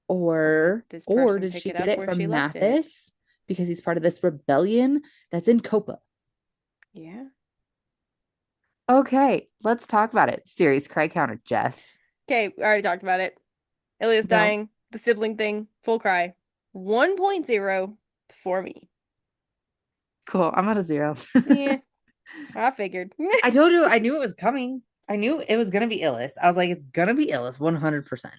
Or did Or this or person did pick she it get up it where she from left it? Mathis because he's part of this rebellion that's in Copa? Yeah. Okay, let's talk about it. Series cry counter, Jess. Okay, we already talked about it. Ilias No, dying, the sibling thing, full cry. 1.0 for me. cool. I'm at a 0. Yeah, I figured. I told you I knew it was coming. I knew it was gonna be Illis. I was like, it's gonna be Illis 100%.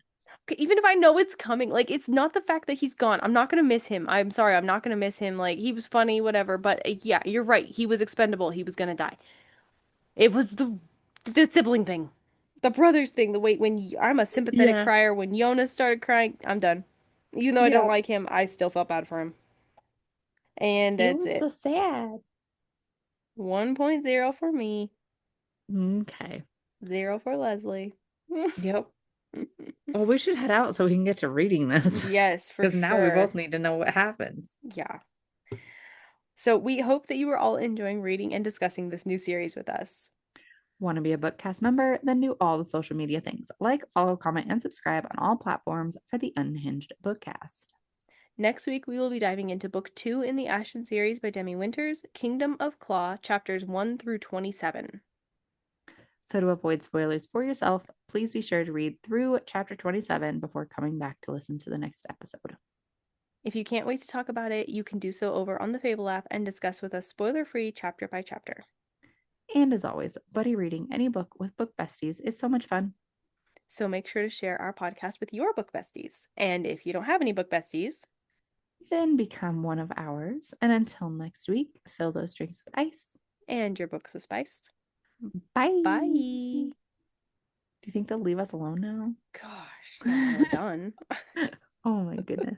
Even if I know it's coming, like it's not the fact that he's gone. I'm not gonna miss him. I'm sorry, I'm not gonna miss him. Like he was funny, whatever. But yeah, you're right. He was expendable. He was gonna die. It was the sibling thing, the brothers thing. The wait when I'm a sympathetic Yeah. crier. When Jonas started crying, I'm done. Even though I don't Yeah. like him, I still felt bad for him. And He that's was so it. sad. 1.0 for me. Okay. 0 for Leslie. Yep. Well, we should head out so we can get to reading this Yes, for because now we sure. both need to know what happens. Yeah. So we hope that you are all enjoying reading and discussing this new series with us. Want to be a bookcast member? Then do all the social media things like, follow, comment, and subscribe on all platforms for the Unhinged Bookcast. Next week, we will be diving into Book 2 in the Ashen Series by Demi Winters, Kingdom of Claw, chapters 1 through 27. So, to avoid spoilers for yourself, please be sure to read through chapter 27 before coming back to listen to the next episode. If you can't wait to talk about it, you can do so over on the Fable app and discuss with us spoiler-free chapter by chapter. And as always, buddy reading any book with book besties is so much fun. So make sure to share our podcast with your book besties. And if you don't have any book besties, Then become one of ours. And until next week, fill those drinks with ice. and your books with spice, Bye. bye. Do you think they'll leave us alone now? Gosh, yeah, now we're done. Oh my goodness.